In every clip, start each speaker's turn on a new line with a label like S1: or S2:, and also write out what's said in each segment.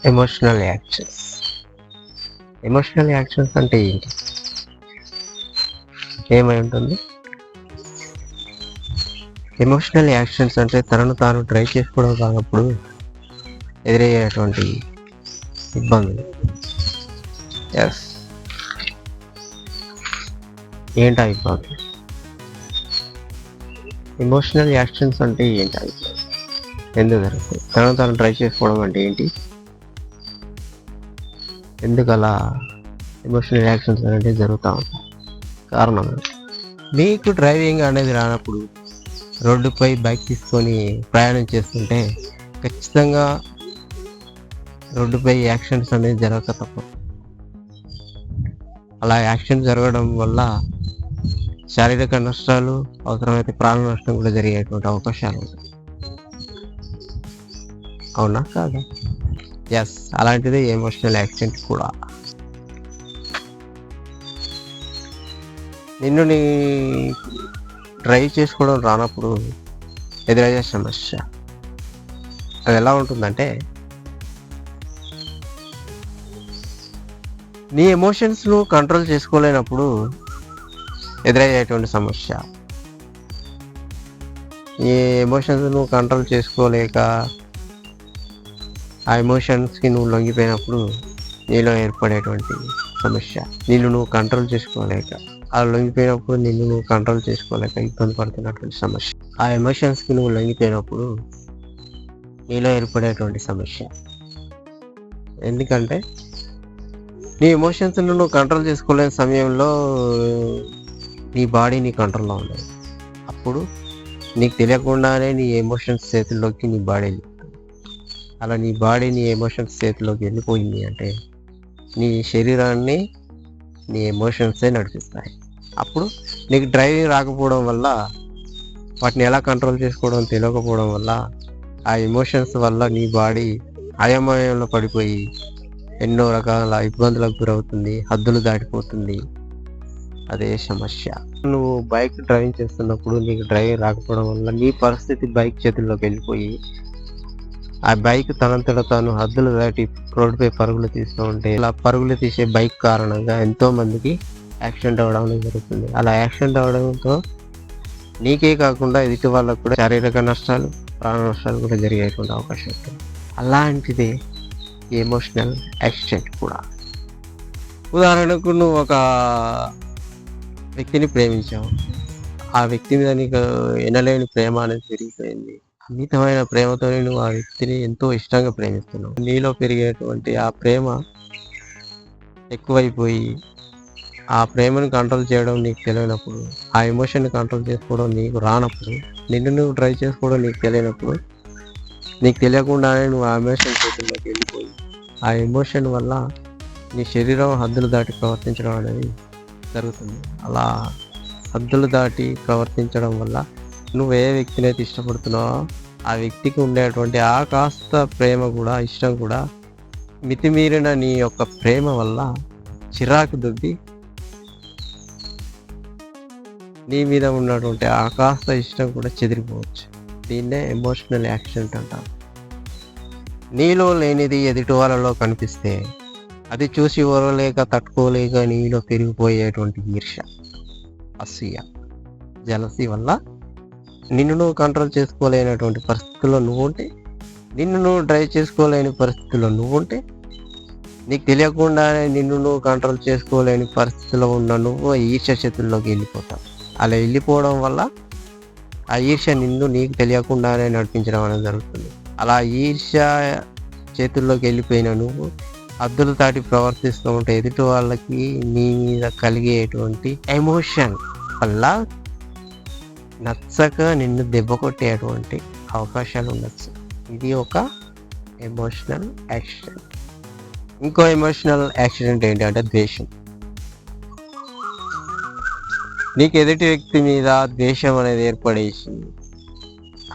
S1: Emotional actions. Emotional actions అంటే ఏంటి? ఏమై ఉంటుంది? ఎమోషనల్ యాక్షన్స్ అంటే తనను తాను ట్రై చేసుకోవడం కానప్పుడు ఎదురయ్యేటువంటి ఇబ్బందులు. ఎస్, ఏంటా ఇబ్బంది? ఎమోషనల్ యాక్షన్స్ అంటే ఏంటా ఇబ్బంది? ఎందుకు జరుగుతుంది? తనను తాను ట్రై చేసుకోవడం అంటే ఏంటి? ఎందుకు అలా ఎమోషనల్ యాక్షన్స్ అనేవి జరుగుతూ ఉంటాయి? కారణం, మీకు డ్రైవింగ్ అనేది రానప్పుడు రోడ్డుపై బైక్ తీసుకొని ప్రయాణం చేస్తుంటే ఖచ్చితంగా రోడ్డుపై యాక్సిడెంట్స్ అనేది జరగక తప్పదు. అలా యాక్సిడెంట్ జరగడం వల్ల శారీరక నష్టాలు, అవసరమైతే ప్రాణ నష్టం కూడా జరిగేటువంటి అవకాశాలు ఉంటాయి. అవునా కాదా? ఎస్, అలాంటిదే ఎమోషనల్ యాక్సిడెంట్ కూడా. నిన్ను నీ డ్రైవ్ చేసుకోవడం రానప్పుడు ఎదురయ్యే సమస్య అది ఎలా ఉంటుందంటే, నీ ఎమోషన్స్ను కంట్రోల్ చేసుకోలేనప్పుడు ఎదురయ్యేటువంటి సమస్య. ఈ ఎమోషన్స్ను కంట్రోల్ చేసుకోలేక ఆ ఎమోషన్స్కి నువ్వు లొంగిపోయినప్పుడు నీలో ఏర్పడేటువంటి సమస్య. నిన్ను నువ్వు కంట్రోల్ చేసుకోలేక, అలా లొంగిపోయినప్పుడు నిన్ను నువ్వు కంట్రోల్ చేసుకోలేక ఇబ్బంది పడుతున్నటువంటి సమస్య. ఆ ఎమోషన్స్కి నువ్వు లొంగిపోయినప్పుడు నీలో ఏర్పడేటువంటి సమస్య. ఎందుకంటే నీ ఎమోషన్స్ నువ్వు కంట్రోల్ చేసుకోలేని సమయంలో నీ బాడీ నీ కంట్రోల్లో ఉండదు. అప్పుడు నీకు తెలియకుండానే నీ ఎమోషన్స్ చేతుల్లోకి నీ బాడీ వెళ్ళిపోతుంది. అలా నీ బాడీ నీ ఎమోషన్స్ చేతిలోకి వెళ్ళిపోయింది అంటే నీ శరీరాన్ని నీ ఎమోషన్సే నడిపిస్తాయి. అప్పుడు నీకు డ్రైవింగ్ రాకపోవడం వల్ల, వాటిని ఎలా కంట్రోల్ చేసుకోవడం తెలియకపోవడం వల్ల, ఆ ఎమోషన్స్ వల్ల నీ బాడీ అయోమయంలో పడిపోయి ఎన్నో రకాల ఇబ్బందులకు గురవుతుంది, హద్దులు దాటిపోతుంది. అదే సమస్య. నువ్వు బైక్ డ్రైవింగ్ చేస్తున్నప్పుడు నీకు డ్రైవింగ్ రాకపోవడం వల్ల నీ పరిస్థితి బైక్ చేతుల్లోకి వెళ్ళిపోయి ఆ బైక్ తనంతట తాను హద్దులు దాటి రోడ్డుపై పరుగులు తీస్తూ ఉంటే, ఇలా పరుగులు తీసే బైక్ కారణంగా ఎంతో మందికి యాక్సిడెంట్ అవ్వడం జరుగుతుంది. అలా యాక్సిడెంట్ అవ్వడంతో నీకే కాకుండా ఎదుటి వాళ్ళకు కూడా శారీరక నష్టాలు, ప్రాణ నష్టాలు కూడా జరిగేటువంటి అవకాశం ఉంటుంది. అలాంటిదే ఎమోషనల్ యాక్సిడెంట్ కూడా. ఉదాహరణకు, నువ్వు ఒక వ్యక్తిని ప్రేమించావు. ఆ వ్యక్తి మీద నీకు ఎనలేని ప్రేమ అనేది పెరిగిపోయింది. అమితమైన ప్రేమతో నువ్వు ఆ వ్యక్తిని ఎంతో ఇష్టంగా ప్రేమిస్తున్నావు. నీలో పెరిగేటువంటి ఆ ప్రేమ ఎక్కువైపోయి ఆ ప్రేమను కంట్రోల్ చేయడం నీకు తెలియనప్పుడు, ఆ ఎమోషన్ని కంట్రోల్ చేసుకోవడం నీకు రానప్పుడు, నిన్ను నువ్వు డ్రైవ్ చేసుకోవడం నీకు తెలియనప్పుడు, నీకు తెలియకుండానే నువ్వు ఆ ఎమోషన్ చేతుల్లోకి వెళ్ళిపోయి ఆ ఎమోషన్ వల్ల నీ శరీరం హద్దులు దాటి ప్రవర్తించడం అనేది జరుగుతుంది. అలా హద్దులు దాటి ప్రవర్తించడం వల్ల నువ్వు ఏ వ్యక్తిని అయితే ఇష్టపడుతున్నావో ఆ వ్యక్తికి ఉండేటువంటి ఆ కాస్త ప్రేమ కూడా, ఇష్టం కూడా మితిమీరిన నీ యొక్క ప్రేమ వల్ల చిరాకు దుబ్బి నీ మీద ఉన్నటువంటి ఆ కాస్త ఇష్టం కూడా చెదిరిపోవచ్చు. దీన్నే ఎమోషనల్ యాక్సిడెంట్ అంటారు. నీలో లేనిది ఎదుటి వాళ్ళలో కనిపిస్తే అది చూసి ఓరలేక, తట్టుకోలేక నీలో పెరిగిపోయేటువంటి ఈర్ష్య, అసూయ, జలసీ వల్ల నిన్ను నువ్వు కంట్రోల్ చేసుకోలేనటువంటి పరిస్థితుల్లో నువ్వు ఉంటే, నిన్ను నువ్వు డ్రైవ్ చేసుకోలేని పరిస్థితుల్లో నువ్వు ఉంటే, నీకు తెలియకుండానే నిన్ను నువ్వు కంట్రోల్ చేసుకోలేని పరిస్థితిలో ఉన్న నువ్వు ఈర్ష్య చేతుల్లోకి వెళ్ళిపోతావు. అలా వెళ్ళిపోవడం వల్ల ఆ ఈర్ష్య నిన్ను నీకు తెలియకుండానే నడిపించడం అనేది జరుగుతుంది. అలా ఈర్ష్య చేతుల్లోకి వెళ్ళిపోయిన నువ్వు హద్దులు దాటి ప్రవర్తిస్తూ ఉంటే ఎదుటి వాళ్ళకి నీ మీద కలిగేటువంటి ఎమోషన్ వల్ల నచ్చక నిన్ను దెబ్బ కొట్టేటువంటి అవకాశాలు ఉండొచ్చు. ఇది ఒక ఎమోషనల్ యాక్సిడెంట్. ఇంకో ఎమోషనల్ యాక్సిడెంట్ ఏంటంటే ద్వేషం. నీకు ఎదుటి వ్యక్తి మీద ద్వేషం అనేది ఏర్పడేసి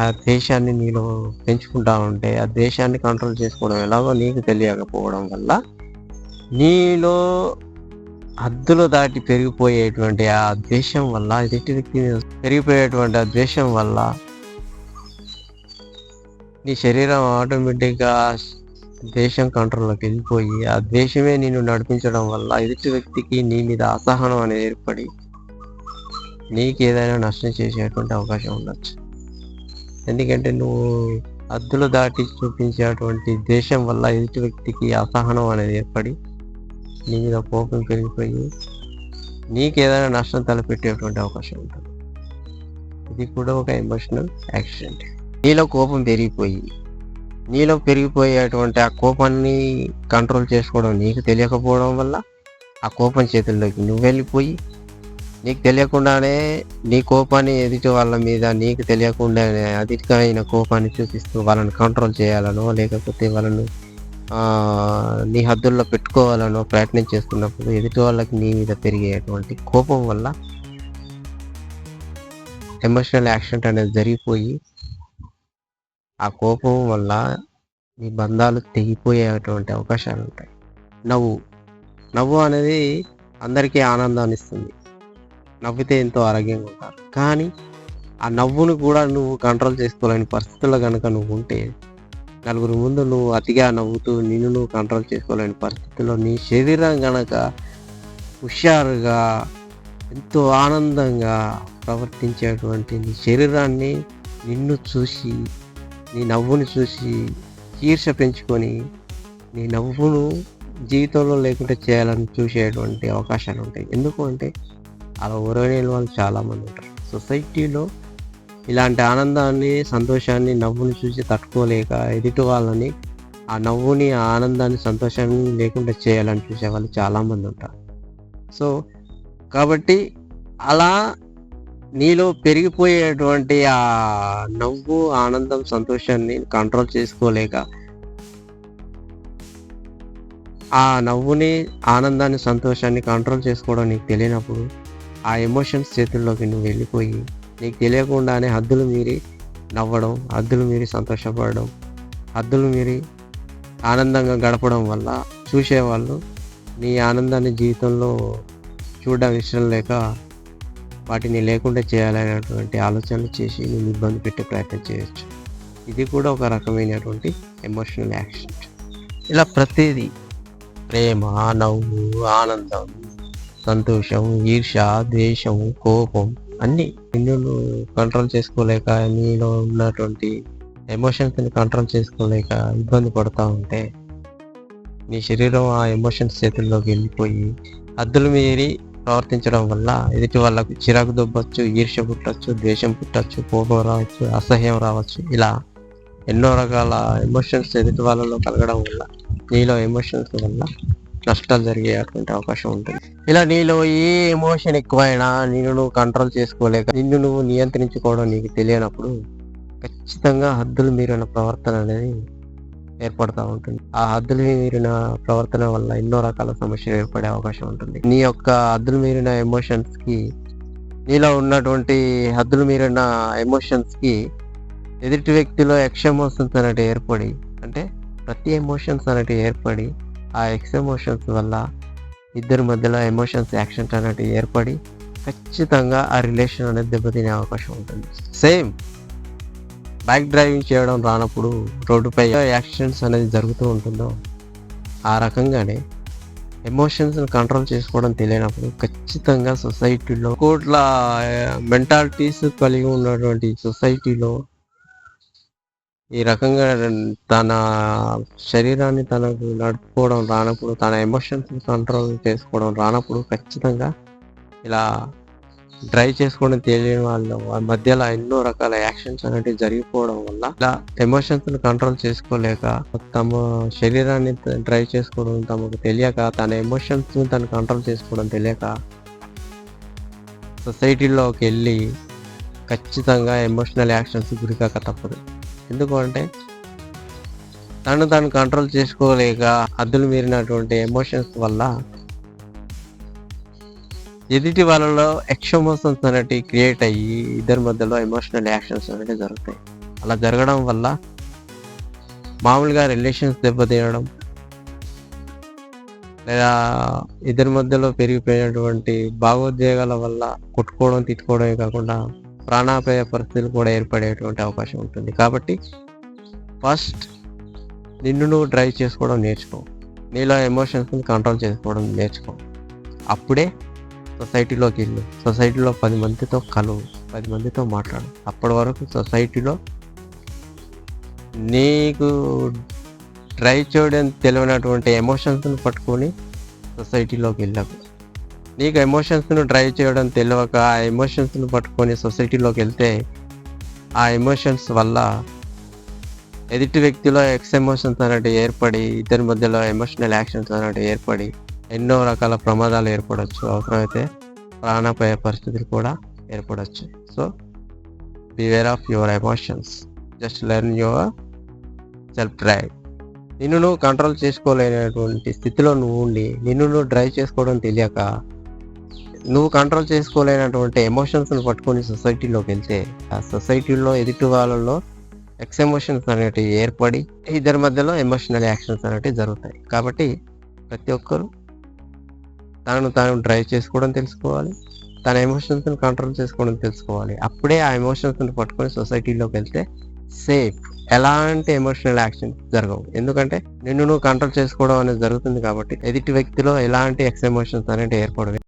S1: ఆ ద్వేషాన్ని నీలో పెంచుకుంటా ఉంటే, ఆ ద్వేషాన్ని కంట్రోల్ చేసుకోవడం ఎలాగో నీకు తెలియకపోవడం వల్ల నీలో హద్దులు దాటి పెరిగిపోయేటువంటి ఆ ద్వేషం వల్ల, ఎదుటి వ్యక్తి మీద పెరిగిపోయేటువంటి ఆ ద్వేషం వల్ల నీ శరీరం ఆటోమేటిక్గా ద్వేషం కంట్రోల్లోకి వెళ్ళిపోయి ఆ ద్వేషమే నిన్ను నడిపించడం వల్ల ఎదుటి వ్యక్తికి నీ మీద అసహనం అనేది ఏర్పడి నీకు ఏదైనా నష్టం చేసేటువంటి అవకాశం ఉండొచ్చు. ఎందుకంటే నువ్వు హద్దులు దాటి చూపించేటువంటి ద్వేషం వల్ల ఎదుటి వ్యక్తికి అసహనం అనేది ఏర్పడి నీ మీద కోపం పెరిగిపోయి నీకు ఏదైనా నష్టం తలపెట్టేటువంటి అవకాశం ఉంటుంది. ఇది కూడా ఒక ఎమోషనల్ యాక్సిడెంట్. నీలో పెరిగిపోయేటువంటి ఆ కోపాన్ని కంట్రోల్ చేసుకోవడం నీకు తెలియకపోవడం వల్ల ఆ కోపం చేతుల్లోకి నువ్వు వెళ్ళిపోయి నీకు తెలియకుండానే నీ కోపాన్ని ఎదుటి వాళ్ళ మీద నీకు తెలియకుండానే అధికమైన కోపాన్ని చూపిస్తూ వాళ్ళని కంట్రోల్ చేయాలనో లేకపోతే వాళ్ళను నీ హద్దుల్లో పెట్టుకోవాలనో ప్రయత్నం చేస్తున్నప్పుడు ఎదుటి వాళ్ళకి నీ మీద పెరిగేటువంటి కోపం వల్ల ఎమోషనల్ యాక్సిడెంట్ అనేది జరిగిపోయి ఆ కోపం వల్ల నీ బంధాలు తెగిపోయేటువంటి అవకాశాలు ఉంటాయి. నవ్వు అనేది అందరికీ ఆనందాన్ని ఇస్తుంది. నవ్వితే ఎంతో ఆరోగ్యంగా ఉంటారు. కానీ ఆ నవ్వును కూడా నువ్వు కంట్రోల్ చేసుకోలేని పరిస్థితుల్లో కనుక నువ్వు ఉంటే నలుగురి ముందు నువ్వు అతిగా నవ్వుతూ నిన్ను నువ్వు కంట్రోల్ చేసుకోలేని పరిస్థితుల్లో నీ శరీరం కనుక హుషారుగా ఎంతో ఆనందంగా ప్రవర్తించేటువంటి నీ శరీరాన్ని నిన్ను చూసి నీ నవ్వుని చూసి ఈర్ష్య పెంచుకొని నీ నవ్వును జీవితంలో లేకుండా చేయాలని చూసేటువంటి అవకాశాలు ఉంటాయి. ఎందుకు అంటే అలా ఓరలేని వాళ్ళు చాలామంది ఉంటారు. సొసైటీలో ఇలాంటి ఆనందాన్ని సంతోషాన్ని నవ్వుని చూసి తట్టుకోలేక ఎదుటి వాళ్ళని ఆ నవ్వుని ఆ ఆనందాన్ని సంతోషాన్ని లేకుండా చేయాలని చూసే వాళ్ళు చాలామంది ఉంటారు. సో కాబట్టి అలా నీలో పెరిగిపోయేటువంటి ఆ నవ్వు ఆనందం సంతోషాన్ని కంట్రోల్ చేసుకోలేక ఆ నవ్వుని ఆనందాన్ని సంతోషాన్ని కంట్రోల్ చేసుకోవడం నీకు తెలియనప్పుడు ఆ ఎమోషన్స్ చేతుల్లోకి నువ్వు వెళ్ళిపోయి నీకు తెలియకుండానే హద్దులు మీరి నవ్వడం, హద్దులు మీరి సంతోషపడడం, హద్దులు మీరి ఆనందంగా గడపడం వల్ల చూసేవాళ్ళు నీ ఆనందాన్ని జీవితంలో చూడడం ఇష్టం లేక వాటిని లేకుండా చేయాలనేటువంటి ఆలోచనలు చేసి నేను ఇబ్బంది పెట్టే ప్రయత్నం చేయొచ్చు. ఇది కూడా ఒక రకమైనటువంటి ఎమోషనల్ యాక్సిడెంట్. ఇలా ప్రతిదీ ప్రేమ, నవ్వు, ఆనందం, సంతోషం, ఈర్ష, ద్వేషం, కోపం అన్నీ నిన్ను కంట్రోల్ చేసుకోలేక నీలో ఉన్నటువంటి ఎమోషన్స్ని కంట్రోల్ చేసుకోలేక ఇబ్బంది పడుతూ ఉంటే నీ శరీరం ఆ ఎమోషన్స్ చేతుల్లోకి వెళ్ళిపోయి హద్దులు మీరి ప్రవర్తించడం వల్ల ఎదుటి వాళ్ళకు చిరాకు దొబ్బచ్చు, ఈర్ష్య పుట్టచ్చు, ద్వేషం పుట్టచ్చు, కోపం రావచ్చు, అసహ్యం రావచ్చు. ఇలా ఎన్నో రకాల ఎమోషన్స్ ఎదుటి వాళ్ళలో కలగడం వల్ల నీలో ఎమోషన్స్ వల్ల నష్టాలు జరిగేటువంటి అవకాశం ఉంటుంది. ఇలా నీలో ఏ ఎమోషన్ ఎక్కువైనా నిన్ను నువ్వు కంట్రోల్ చేసుకోలేక నిన్ను నువ్వు నియంత్రించుకోవడం నీకు తెలియనప్పుడు ఖచ్చితంగా హద్దులు మీరిన ప్రవర్తన అనేది ఏర్పడుతూ ఉంటుంది. ఆ హద్దులు మీరిన ప్రవర్తన వల్ల ఎన్నో రకాల సమస్యలు ఏర్పడే అవకాశం ఉంటుంది. నీ యొక్క హద్దులు మీరిన ఎమోషన్స్కి నీలో ఉన్నటువంటి హద్దులు మీరిన ఎమోషన్స్కి ఎదుటి వ్యక్తిలో ఎమోషన్స్ అనేవి ఏర్పడి అంటే ప్రతి ఎమోషన్స్ అనేవి ఏర్పడి ఆ ఎమోషన్స్ వల్ల ఇద్దరి మధ్యలో ఎమోషన్స్ యాక్షన్ అనేవి ఏర్పడి ఖచ్చితంగా ఆ రిలేషన్ అనేది దెబ్బతినే అవకాశం ఉంటుంది. సేమ్ బైక్ డ్రైవింగ్ చేయడం రానప్పుడు రోడ్డుపై యాక్సిడెంట్స్ అనేది జరుగుతూ ఉంటుందో ఆ రకంగానే ఎమోషన్స్ని కంట్రోల్ చేసుకోవడం తెలియనప్పుడు ఖచ్చితంగా సొసైటీలో కోట్ల మెంటాలిటీస్ కలిగి ఉన్నటువంటి సొసైటీలో ఈ రకంగా తన శరీరాన్ని తనకు నడుపుకోవడం రానప్పుడు, తన ఎమోషన్స్ని కంట్రోల్ చేసుకోవడం రానప్పుడు ఖచ్చితంగా ఇలా డ్రైవ్ చేసుకోవడం తెలియని వాళ్ళ మధ్యలో ఎన్నో రకాల యాక్షన్స్ అనేవి జరిగిపోవడం వల్ల ఇలా ఎమోషన్స్ని కంట్రోల్ చేసుకోలేక తమ శరీరాన్ని డ్రైవ్ చేసుకోవడం తమకు తెలియక తన ఎమోషన్స్ని తను కంట్రోల్ చేసుకోవడం తెలియక సొసైటీలోకి వెళ్ళి ఖచ్చితంగా ఎమోషనల్ యాక్షన్స్ గురికాక తప్పదు. ఎందుకు అంటే తను కంట్రోల్ చేసుకోలేక హద్దులు మీరినటువంటి ఎమోషన్స్ వల్ల ఎదుటి వాళ్ళలో ఎమోషన్స్ అనేవి క్రియేట్ అయ్యి ఇద్దరి మధ్యలో ఎమోషనల్ యాక్షన్స్ అనేవి జరుగుతాయి. అలా జరగడం వల్ల మామూలుగా రిలేషన్స్ దెబ్బతినడం లేదా ఇద్దరి మధ్యలో పెరిగిపోయినటువంటి భావోద్వేగాల వల్ల కొట్టుకోవడం, తిట్టుకోవడమే కాకుండా ప్రాణాపాయ పరిస్థితులు కూడా ఏర్పడేటువంటి అవకాశం ఉంటుంది. కాబట్టి ఫస్ట్ నిన్ను నువ్వు డ్రైవ్ చేసుకోవడం నేర్చుకో. నీలో ఎమోషన్స్ని కంట్రోల్ చేసుకోవడం నేర్చుకో. అప్పుడే సొసైటీలోకి వెళ్ళు. సొసైటీలో 10 మందితో కలువు, 10 మందితో మాట్లాడు. అప్పటి వరకు సొసైటీలో నీకు డ్రైవ్ చేయడం తెలియనటువంటి ఎమోషన్స్ని పట్టుకొని సొసైటీలోకి వెళ్ళకు. నీకు ఎమోషన్స్ను డ్రైవ్ చేయడం తెలియక ఆ ఎమోషన్స్ను పట్టుకొని సొసైటీలోకి వెళ్తే ఆ ఎమోషన్స్ వల్ల ఎదుటి వ్యక్తిలో ఎమోషన్స్ అనేవి ఏర్పడి ఇద్దరి మధ్యలో ఎమోషనల్ యాక్షన్స్ అనేవి ఏర్పడి ఎన్నో రకాల ప్రమాదాలు ఏర్పడవచ్చు. అవసరమైతే ప్రాణాపాయ పరిస్థితులు కూడా ఏర్పడవచ్చు. So beware of your emotions. Just learn your self drive. నిన్ను నువ్వు కంట్రోల్ చేసుకోలేనటువంటి స్థితిలో నువ్వు ఉండి నిన్ను నువ్వు డ్రైవ్ చేసుకోవడం తెలియక నువ్వు కంట్రోల్ చేసుకోలేనటువంటి ఎమోషన్స్ని పట్టుకొని సొసైటీలోకి వెళ్తే ఆ సొసైటీలో ఎదుటి వాళ్ళలో ఎమోషన్స్ అనేటివి ఏర్పడి ఇద్దరి మధ్యలో ఎమోషనల్ యాక్షన్స్ అనేటివి జరుగుతాయి. కాబట్టి ప్రతి ఒక్కరు తనను తాను డ్రైవ్ చేసుకోవడం తెలుసుకోవాలి, తన ఎమోషన్స్ని కంట్రోల్ చేసుకోవడం తెలుసుకోవాలి. అప్పుడే ఆ ఎమోషన్స్ని పట్టుకొని సొసైటీలోకి వెళ్తే సేఫ్. ఎలాంటి ఎమోషనల్ యాక్షన్స్ జరగవు. ఎందుకంటే నిన్ను నువ్వు కంట్రోల్ చేసుకోవడం అనేది జరుగుతుంది కాబట్టి ఎదుటి వ్యక్తిలో ఎలాంటి ఎమోషన్స్ అనేవి ఏర్పడవు.